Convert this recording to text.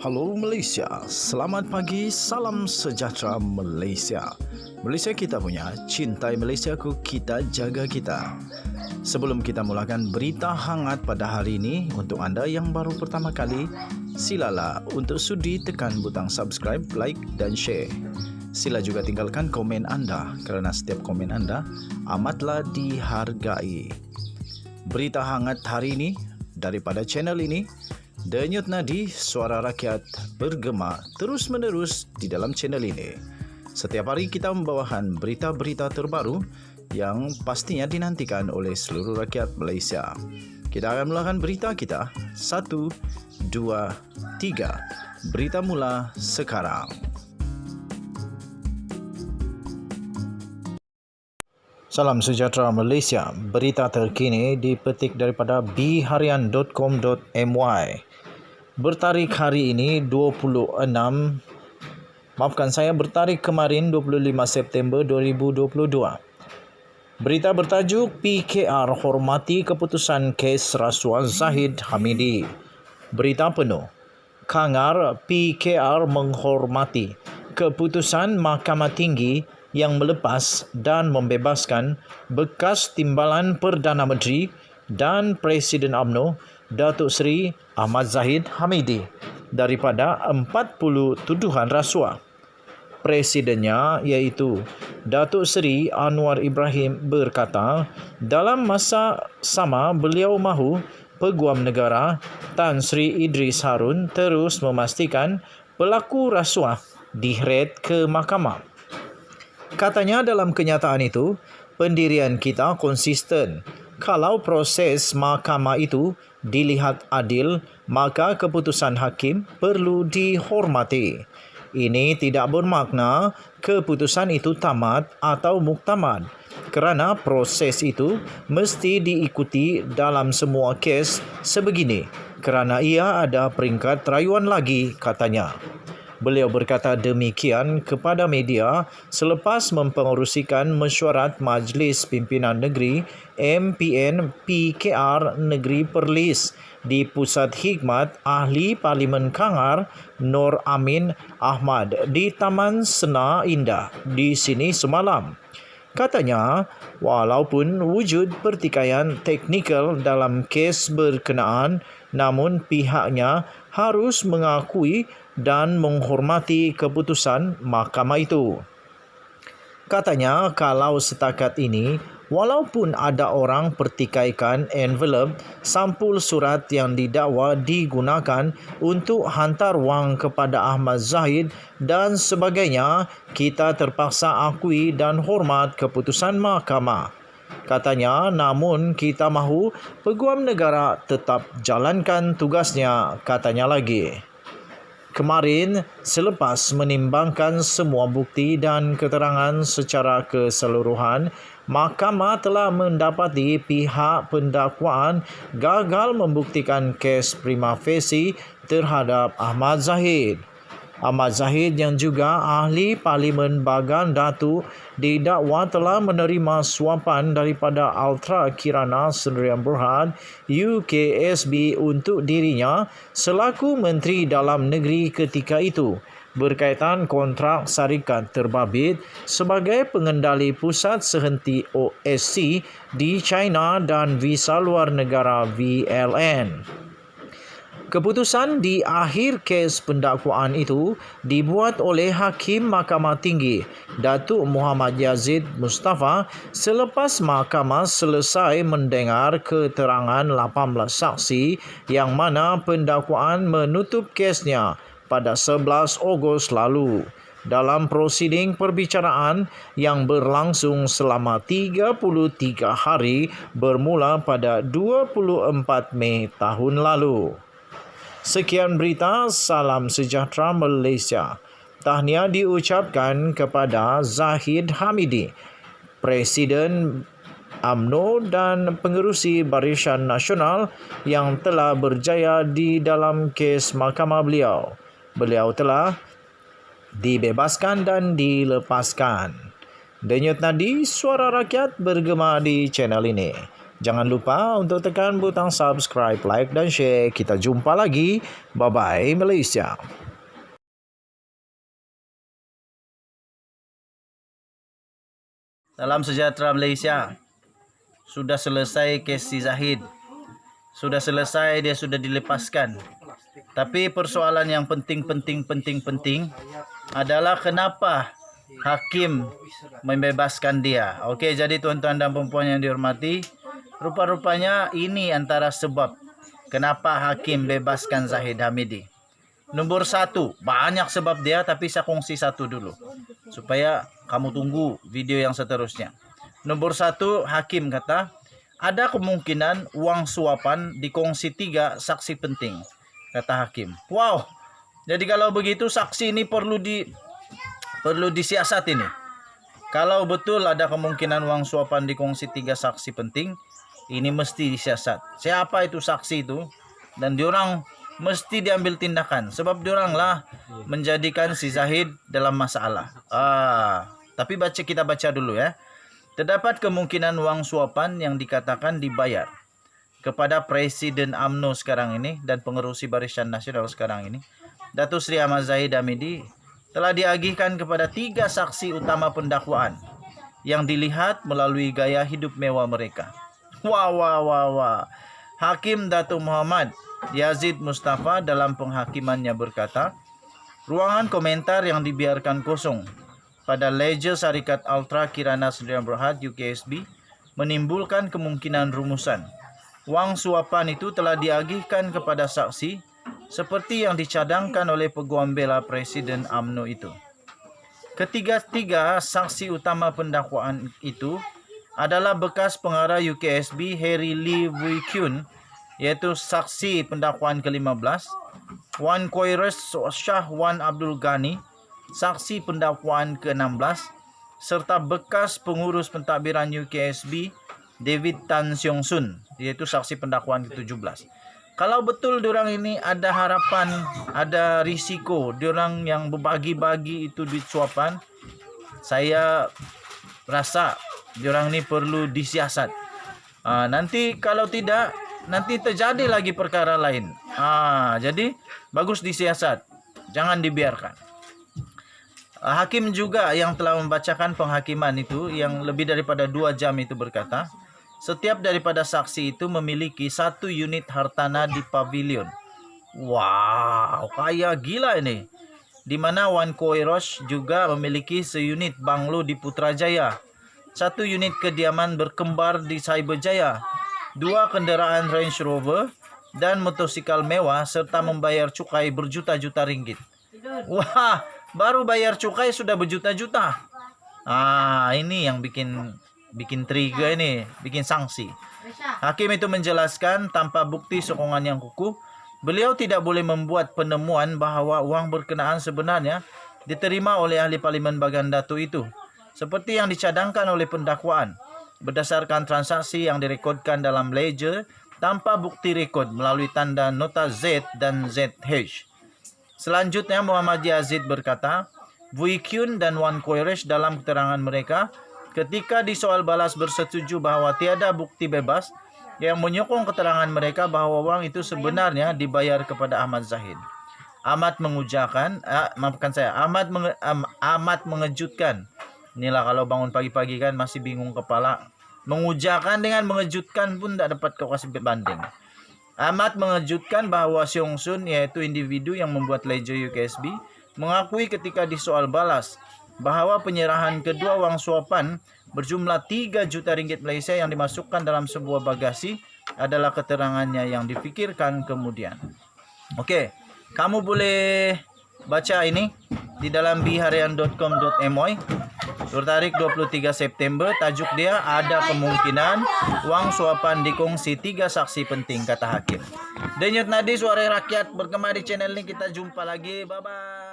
Halo Malaysia, selamat pagi, salam sejahtera Malaysia. Malaysia kita punya, cintai Malaysiaku, kita jaga kita. Sebelum kita mulakan berita hangat pada hari ini, untuk anda yang baru pertama kali, silalah untuk sudi tekan butang subscribe, like dan share. Sila juga tinggalkan komen anda kerana setiap komen anda amatlah dihargai. Berita hangat hari ini daripada channel ini, Denyut nadi suara rakyat bergema terus-menerus di dalam channel ini. Setiap hari kita membawakan berita-berita terbaru yang pastinya dinantikan oleh seluruh rakyat Malaysia. Kita akan mulakan berita kita. 1, 2, 3. Berita mula sekarang. Salam sejahtera Malaysia. Berita terkini dipetik daripada bharian.com.my. Bertarikh hari ini bertarikh kemarin 25 September 2022. Berita bertajuk PKR hormati keputusan kes rasuah Zahid Hamidi. Berita penuh. Kangar PKR menghormati keputusan Mahkamah Tinggi yang melepas dan membebaskan bekas Timbalan Perdana Menteri dan Presiden UMNO Datuk Seri Ahmad Zahid Hamidi daripada 40 tuduhan rasuah. Presidennya iaitu Datuk Seri Anwar Ibrahim berkata, dalam masa sama beliau mahu Peguam Negara Tan Sri Idris Harun terus memastikan pelaku rasuah diheret ke mahkamah. Katanya dalam kenyataan itu, pendirian kita konsisten. Kalau proses mahkamah itu dilihat adil, maka keputusan hakim perlu dihormati. Ini tidak bermakna keputusan itu tamat atau muktamad, kerana proses itu mesti diikuti dalam semua kes sebegini, kerana ia ada peringkat rayuan lagi, katanya. Beliau berkata demikian kepada media selepas mempengerusikan mesyuarat Majlis Pimpinan Negeri MPN PKR Negeri Perlis di Pusat Hikmat Ahli Parlimen Kangar Nur Amin Ahmad di Taman Sena Indah di sini semalam. Katanya, walaupun wujud pertikaian teknikal dalam kes berkenaan, namun pihaknya harus mengakui dan menghormati keputusan mahkamah itu. Katanya, kalau setakat ini, walaupun ada orang pertikaikan envelop sampul surat yang didakwa digunakan untuk hantar wang kepada Ahmad Zahid dan sebagainya, kita terpaksa akui dan hormat keputusan mahkamah. Katanya, namun kita mahu Peguam Negara tetap jalankan tugasnya, katanya lagi. Kemarin, selepas menimbangkan semua bukti dan keterangan secara keseluruhan, mahkamah telah mendapati pihak pendakwaan gagal membuktikan kes prima facie terhadap Ahmad Zahid. Ahmad Zahid yang juga ahli Parlimen Bagan Datuk didakwa telah menerima suapan daripada Ultra Kirana Sdn Bhd UKSB untuk dirinya selaku Menteri Dalam Negeri ketika itu berkaitan kontrak syarikat terbabit sebagai pengendali pusat sehenti OSC di China dan visa luar negara VLN. Keputusan di akhir kes pendakwaan itu dibuat oleh Hakim Mahkamah Tinggi Datuk Muhammad Yazid Mustafa selepas mahkamah selesai mendengar keterangan 18 saksi yang mana pendakwaan menutup kesnya pada 11 Ogos lalu. Dalam prosiding perbicaraan yang berlangsung selama 33 hari bermula pada 24 Mei tahun lalu. Sekian berita, salam sejahtera Malaysia. Tahniah diucapkan kepada Zahid Hamidi, Presiden UMNO dan Pengerusi Barisan Nasional yang telah berjaya di dalam kes mahkamah beliau. Beliau telah dibebaskan dan dilepaskan. Denyut nadi suara rakyat bergema di channel ini. Jangan lupa untuk tekan butang subscribe, like dan share. Kita jumpa lagi. Bye-bye Malaysia. Salam sejahtera Malaysia. Sudah selesai kes si Zahid. Sudah selesai, dia sudah dilepaskan. Tapi persoalan yang penting adalah kenapa hakim membebaskan dia. Okey, jadi tuan-tuan dan puan-puan yang dihormati, rupa-rupanya ini antara sebab kenapa hakim bebaskan Zahid Hamidi. Nombor satu, banyak sebab dia, tapi saya kongsi satu dulu supaya kamu tunggu video yang seterusnya. Nombor satu, hakim kata ada kemungkinan uang suapan dikongsi 3 saksi penting, kata hakim. Wow, jadi kalau begitu saksi ini perlu disiasat ini. Kalau betul ada kemungkinan uang suapan dikongsi 3 saksi penting, ini mesti disiasat. Siapa itu saksi itu? Dan diorang mesti diambil tindakan, sebab diorang lah menjadikan si Zahid dalam masalah. Tapi kita baca dulu ya. Terdapat kemungkinan uang suapan yang dikatakan dibayar kepada Presiden UMNO sekarang ini dan pengerusi Barisan Nasional sekarang ini, Datuk Seri Ahmad Zahid Hamidi, telah diagihkan kepada 3 saksi utama pendakwaan yang dilihat melalui gaya hidup mewah mereka. Wah. Hakim Datuk Muhammad Yazid Mustafa dalam penghakimannya berkata, ruangan komentar yang dibiarkan kosong pada ledger Syarikat Ultra Kirana Sdn Bhd UKSB menimbulkan kemungkinan rumusan wang suapan itu telah diagihkan kepada saksi seperti yang dicadangkan oleh Peguam Bela Presiden UMNO itu. Ketiga saksi utama pendakwaan itu adalah bekas pengarah UKSB Harry Lee Wui Kyun, yaitu saksi pendakwaan ke-15, Wan Koires Shah Wan Abdul Ghani, saksi pendakwaan ke-16, serta bekas pengurus pentadbiran UKSB David Tan Siong Sun, yaitu saksi pendakwaan ke-17. Kalau betul diorang ini ada harapan, ada risiko diorang yang berbagi-bagi itu duit suapan, saya rasa diorang ini perlu disiasat. Nanti kalau tidak, nanti terjadi lagi perkara lain. Jadi bagus disiasat, jangan dibiarkan. Hakim juga yang telah membacakan penghakiman itu yang lebih daripada 2 jam itu berkata, setiap daripada saksi itu memiliki 1 unit hartanah di pavilion. Wow, kaya gila ini. Di mana Wan Koirosh juga memiliki seunit banglo di Putrajaya, 1 unit kediaman berkembar di Cyberjaya, 2 kenderaan Range Rover dan motosikal mewah, serta membayar cukai berjuta-juta ringgit. Wah, baru bayar cukai sudah berjuta-juta. Ini yang bikin trigger ini, bikin sanksi. Hakim itu menjelaskan tanpa bukti sokongan yang kukuh, beliau tidak boleh membuat penemuan bahawa uang berkenaan sebenarnya diterima oleh ahli Parlimen Bagan Datuk itu, seperti yang dicadangkan oleh pendakwaan, berdasarkan transaksi yang direkodkan dalam ledger tanpa bukti rekod melalui tanda nota Z dan ZH. Selanjutnya Muhammad Yazid berkata, Wui Kyun dan Wan Koiresh dalam keterangan mereka ketika disoal balas bersetuju bahawa tiada bukti bebas yang menyokong keterangan mereka bahawa wang itu sebenarnya dibayar kepada Ahmad Zahid. Amat mengejutkan. Inilah kalau bangun pagi-pagi kan masih bingung kepala. Mengujakan dengan mengejutkan pun tak dapat kau kasih banding. Amat mengejutkan bahawa Siong Sun, yaitu individu yang membuat ledger UKSB, mengakui ketika disoal balas bahawa penyerahan kedua wang suapan berjumlah 3 juta ringgit Malaysia yang dimasukkan dalam sebuah bagasi adalah keterangannya yang dipikirkan kemudian. Okey, kamu boleh baca ini di dalam biharian.com.my bertarikh 23 September. Tajuk dia, ada kemungkinan wang suapan dikongsi 3 saksi penting, kata hakim. Denyut nadi suara rakyat bergema di channel ini. Kita jumpa lagi. Bye-bye.